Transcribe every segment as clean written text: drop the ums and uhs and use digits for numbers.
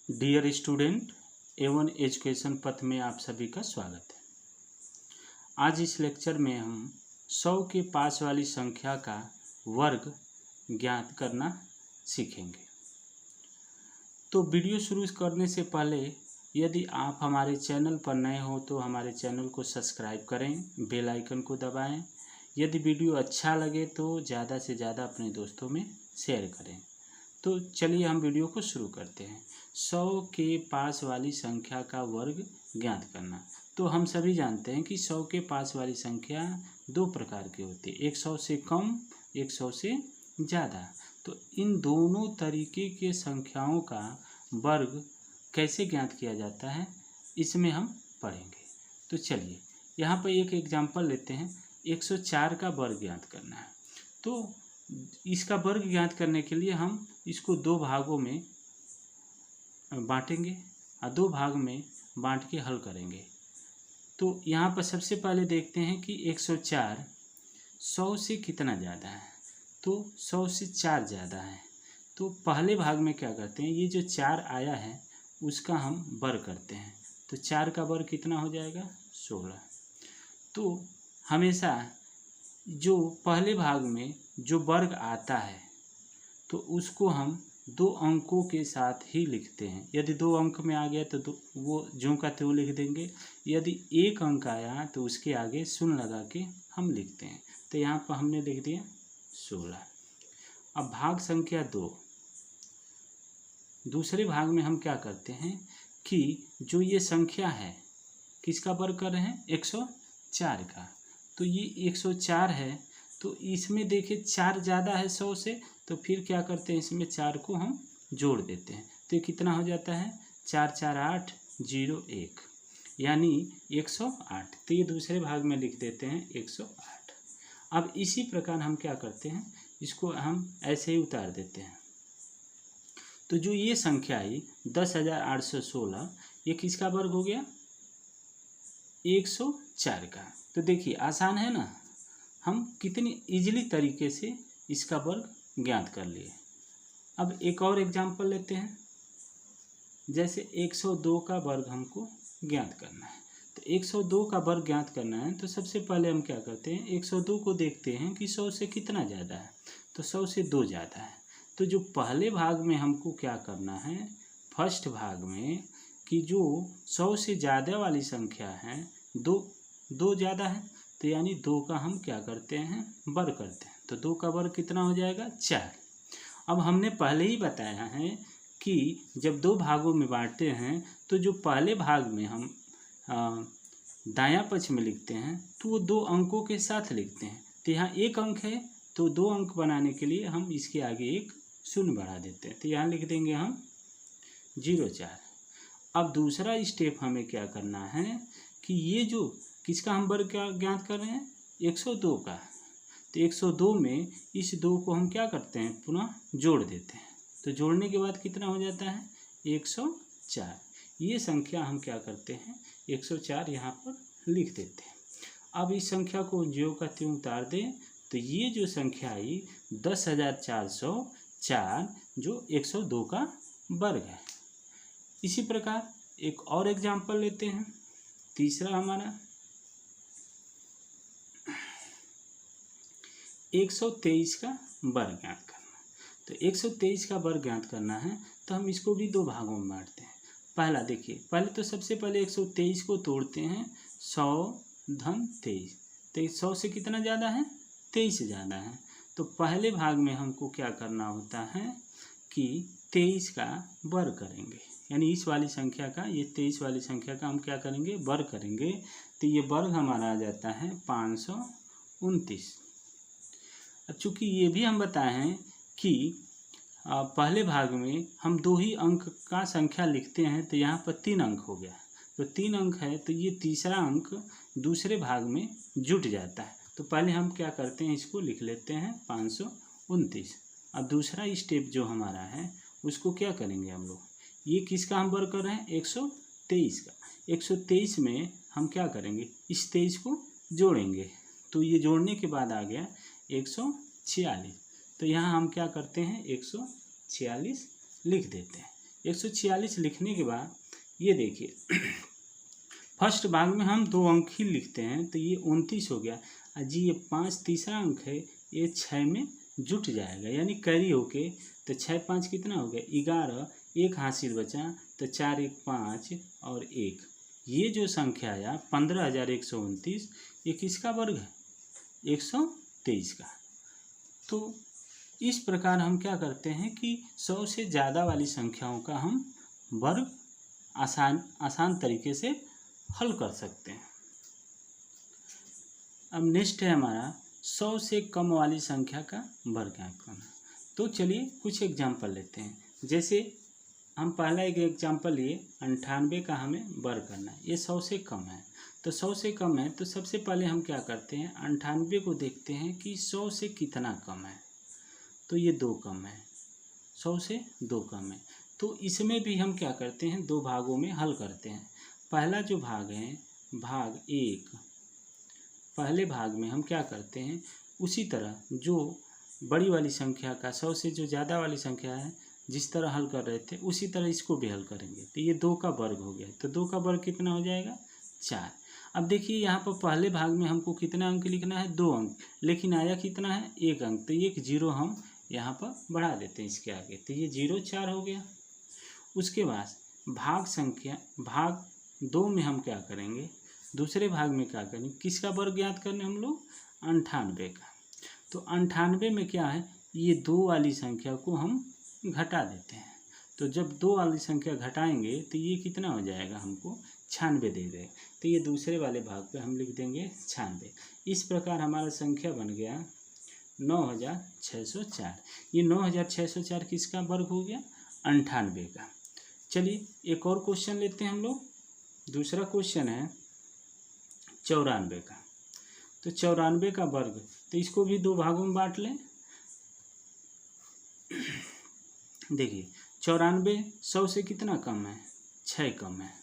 Dear student, A1 education पथ में आप सभी का स्वागत है। आज इस लेक्चर में हम 100 के पास वाली संख्या का वर्ग ज्ञात करना सीखेंगे। तो वीडियो शुरू करने से पहले यदि आप हमारे चैनल पर नए हो तो हमारे चैनल को सब्सक्राइब करें, बेल आइकन को दबाएं। यदि वीडियो अच्छा लगे तो ज़्यादा से ज़्यादा अपने दोस्तों में शेयर करें। तो चलिए हम वीडियो को शुरू करते हैं। 100 के पास वाली संख्या का वर्ग ज्ञात करना। तो हम सभी जानते हैं कि 100 के पास वाली संख्या दो प्रकार की होती है, एक 100 से कम, एक 100 से ज़्यादा। तो इन दोनों तरीके के संख्याओं का वर्ग कैसे ज्ञात किया जाता है इसमें हम पढ़ेंगे। तो चलिए यहाँ पर एक एग्जाम्पल लेते हैं। 104 का वर्ग ज्ञात करना है। तो इसका वर्ग ज्ञात करने के लिए हम इसको दो भागों में बांटेंगे और दो भाग में बांट के हल करेंगे। तो यहाँ पर सबसे पहले देखते हैं कि 104 100 से कितना ज़्यादा है। तो 100 से 4 ज़्यादा है। तो पहले भाग में क्या करते हैं, ये जो 4 आया है उसका हम वर्ग करते हैं। तो 4 का वर्ग कितना हो जाएगा, 16। तो हमेशा जो पहले भाग में जो वर्ग आता है तो उसको हम दो अंकों के साथ ही लिखते हैं। यदि 2 अंक में आ गया तो वो ज्यों का त्यों लिख देंगे। यदि 1 अंक आया तो उसके आगे शून्य लगा के हम लिखते हैं। तो यहाँ पर हमने लिख दिया 16। अब भाग संख्या 2, दूसरे भाग में हम क्या करते हैं कि जो ये संख्या है किसका वर्ग कर रहे हैं, 104 का। तो ये 104 है तो इसमें देखिए 4 ज़्यादा है 100 से, तो फिर क्या करते हैं, इसमें 4 को हम जोड़ देते हैं। तो ये कितना हो जाता है, 4 4 8 0 1 यानी 108। तो ये दूसरे भाग में लिख देते हैं 108। अब इसी प्रकार हम क्या करते हैं, इसको हम ऐसे ही उतार देते हैं। तो जो ये संख्या आई 10,816, ये किसका वर्ग हो गया, 104 का। तो देखिए आसान है ना, हम कितनी इजीली तरीके से इसका वर्ग ज्ञात कर लिए। अब एक और एग्जांपल लेते हैं। जैसे 102 का वर्ग हमको ज्ञात करना है। तो 102 का वर्ग ज्ञात करना है तो सबसे पहले हम क्या करते हैं, 102 को देखते हैं कि 100 से कितना ज़्यादा है। तो 100 से 2 ज़्यादा है। तो जो पहले भाग में हमको क्या करना है, फर्स्ट भाग में, कि जो 100 से ज़्यादा वाली संख्या है, दो ज़्यादा है, तो यानी 2 का हम क्या करते हैं, वर्ग करते हैं। तो 2 का वर्ग कितना हो जाएगा, 4। अब हमने पहले ही बताया है कि जब दो भागों में बांटते हैं तो जो पहले भाग में हम दायां पक्ष में लिखते हैं तो वो 2 अंकों के साथ लिखते हैं। तो यहाँ 1 अंक है तो 2 अंक बनाने के लिए हम इसके आगे एक शून्य बढ़ा देते हैं। तो यहाँ लिख देंगे हम 04। अब दूसरा स्टेप हमें क्या करना है कि ये जो किसका हम वर्ग क्या ज्ञात कर रहे हैं, 102 का। तो 102 में इस 2 को हम क्या करते हैं, पुनः जोड़ देते हैं। तो जोड़ने के बाद कितना हो जाता है, 104। ये संख्या हम क्या करते हैं, 104 यहाँ पर लिख देते हैं। अब इस संख्या को ज्यों का त्यों उतार दें तो ये जो संख्या आई 10,404 जो 102 का वर्ग है। इसी प्रकार एक और एग्जाम्पल लेते हैं। तीसरा हमारा 123 का वर्ग ज्ञात करना। तो 123 का वर्ग ज्ञात करना है तो हम इसको भी दो भागों में बांटते हैं। पहला देखिए, पहले तो सबसे पहले 123 को तोड़ते हैं 100 धन 23। तो 100 से कितना ज़्यादा है, 23 ज़्यादा है। तो पहले भाग में हमको क्या करना होता है कि 23 का वर्ग करेंगे, यानी इस वाली संख्या का, ये 23 वाली संख्या का हम क्या करेंगे, वर्ग करेंगे। तो ये वर्ग हमारा आ जाता है 529। अब चूँकि ये भी हम बताए हैं कि पहले भाग में हम 2 ही अंक का संख्या लिखते हैं तो यहाँ पर 3 अंक हो गया। तो 3 अंक है तो ये तीसरा अंक दूसरे भाग में जुट जाता है। तो पहले हम क्या करते हैं, इसको लिख लेते हैं 529। अब दूसरा स्टेप जो हमारा है उसको क्या करेंगे हम लोग, ये किसका हम वर्ग कर रहे हैं, 123 का। 123 में हम क्या करेंगे, इस 23 को जोड़ेंगे। तो ये जोड़ने के बाद आ गया 146। तो यहाँ हम क्या करते हैं, 146 लिख देते हैं। 146 लिखने के बाद ये देखिए फर्स्ट भाग में हम 2 अंक ही लिखते हैं तो ये 29 हो गया। जी ये 5 तीसरा अंक है, ये 6 में जुट जाएगा यानी कैरी होके, तो 6 5 कितना हो गया 11, एक हासिल बचा तो 4 1 5 और 1, ये जो संख्या आया 15,129 ये किसका वर्ग है 123 का। तो इस प्रकार हम क्या करते हैं कि 100 से ज़्यादा वाली संख्याओं का हम वर्ग आसान तरीके से हल कर सकते हैं। अब नेक्स्ट है हमारा 100 से कम वाली संख्या का वर्ग ज्ञात करना। तो चलिए कुछ एग्जाम्पल लेते हैं। जैसे हम पहला एक एग्जाम्पल लिए 98 का हमें वर्ग करना है, ये 100 से कम है। तो 100 से कम है तो सबसे पहले हम क्या करते हैं 98 को देखते हैं कि 100 से कितना कम है, तो ये 2 कम है, 100 से 2 कम है। तो इसमें भी हम क्या करते हैं 2 भागों में हल करते हैं। पहला जो भाग है भाग 1, पहले भाग में हम क्या करते हैं उसी तरह जो बड़ी वाली संख्या का 100 से जो ज़्यादा वाली संख्या है जिस तरह हल कर रहे थे उसी तरह इसको भी हल करेंगे। तो ये 2 का वर्ग हो गया, तो 2 का वर्ग कितना हो जाएगा 4। अब देखिए यहाँ पर पहले भाग में हमको कितना अंक लिखना है 2 अंक, लेकिन आया कितना है 1 अंक, तो एक 0 हम यहाँ पर बढ़ा देते हैं इसके आगे, तो ये 0 4 हो गया। उसके बाद भाग 2 में हम क्या करेंगे, दूसरे भाग में क्या करेंगे, किसका वर्ग ज्ञात करने हम लोग 98 का। तो 98 में क्या है ये 2 वाली संख्या को हम घटा देते हैं, तो जब 2 वाली संख्या घटाएंगे तो ये कितना हो जाएगा हमको 96 दे देगा, तो ये दूसरे वाले भाग पे हम लिख देंगे 96। इस प्रकार हमारा संख्या बन गया 9604। ये 9604 किसका वर्ग हो गया 98 का। चलिए एक और क्वेश्चन लेते हैं हम लोग। दूसरा क्वेश्चन है 94 का। तो 94 का वर्ग, तो इसको भी 2 भागों में बांट लें। देखिए 94 100 से कितना कम है 6 कम है,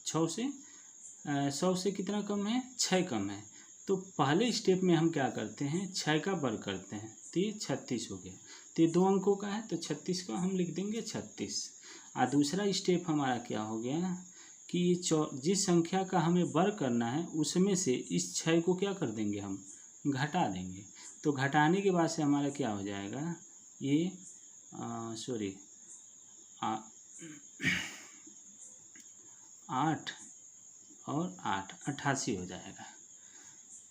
100 से कितना कम है 6 कम है। तो पहले स्टेप में हम क्या करते हैं 6 का वर्ग करते हैं, तो ये 36 हो गया। तो ये 2 अंकों का है तो 36 का हम लिख देंगे 36। और दूसरा स्टेप हमारा क्या हो गया कि जिस संख्या का हमें वर्ग करना है उसमें से इस 6 को क्या कर देंगे हम घटा देंगे। तो घटाने के बाद से हमारा क्या हो जाएगा ये 8 और 8 88 हो जाएगा।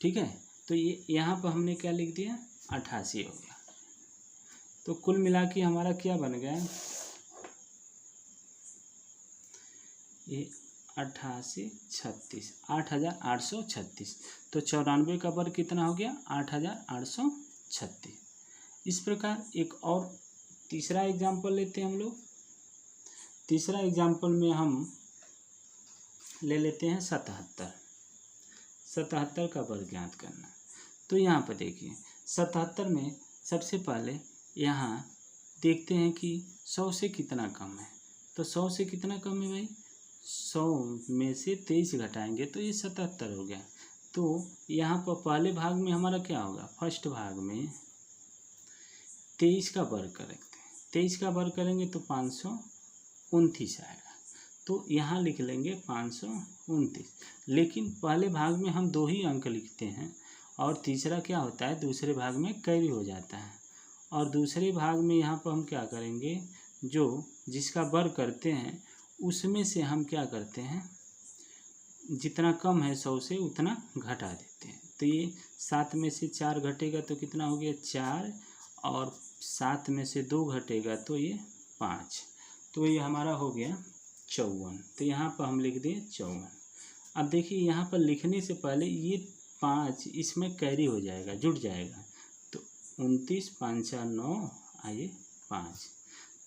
ठीक है, तो ये यहाँ पर हमने क्या लिख दिया 88 हो गया। तो कुल मिला के हमारा क्या बन गया ये 88 36 8836। तो 94 का वर्ग कितना हो गया 8836। इस प्रकार एक और तीसरा एग्जाम्पल लेते हैं हम लोग। तीसरा एग्जाम्पल में हम ले लेते हैं 77 का वर्ग ज्ञात करना। तो यहाँ पर देखिए 77 में सबसे पहले यहाँ देखते हैं कि 100 से कितना कम है। तो 100 से कितना कम है भाई 100 में से 23 घटाएंगे तो ये 77 हो गया। तो यहाँ पर पहले भाग में हमारा क्या होगा फर्स्ट भाग में 23 का वर्ग करेंगे, 23 का वर्ग करेंगे तो 529 आएगा। तो यहाँ लिख लेंगे 529। लेकिन पहले भाग में हम 2 ही अंक लिखते हैं और तीसरा क्या होता है दूसरे भाग में कैरी हो जाता है। और दूसरे भाग में यहाँ पर हम क्या करेंगे जो जिसका वर्ग करते हैं उसमें से हम क्या करते हैं जितना कम है 100 से उतना घटा देते हैं। तो ये 7 में से 4 घटेगा तो कितना हो गया 4 और 7 में से 2 घटेगा तो ये 5, तो ये हमारा हो गया 54। तो यहाँ पर हम लिख दें 54। अब देखिए यहाँ पर लिखने से पहले ये 5 इसमें कैरी हो जाएगा जुड़ जाएगा, तो 29 5 4 9 आइए 5।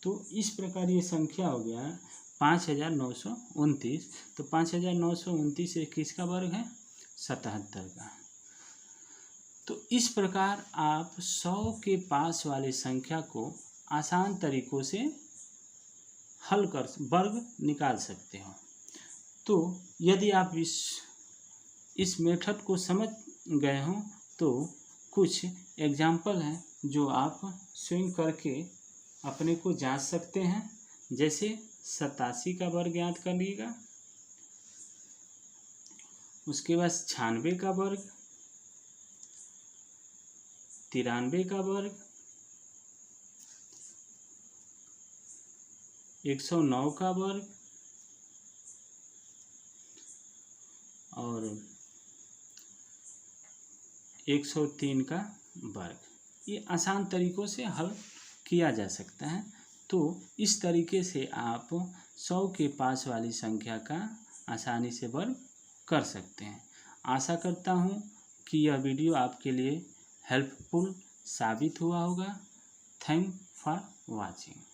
तो इस प्रकार ये संख्या हो गया 5929। तो 5929 किसका वर्ग है 77 का। तो इस प्रकार आप 100 के पास वाले संख्या को आसान तरीकों से हल कर वर्ग निकाल सकते हो। तो यदि आप इस मेथड को समझ गए हों तो कुछ एग्जाम्पल हैं जो आप स्वयं करके अपने को जांच सकते हैं। जैसे 87 का वर्ग ज्ञात करिएगा। उसके बाद 96 का वर्ग, 93 का वर्ग, 109 का वर्ग और 103 का वर्ग। ये आसान तरीक़ों से हल किया जा सकता है। तो इस तरीके से आप 100 के पास वाली संख्या का आसानी से वर्ग कर सकते हैं। आशा करता हूँ कि यह वीडियो आपके लिए हेल्पफुल साबित हुआ होगा। Thank for watching.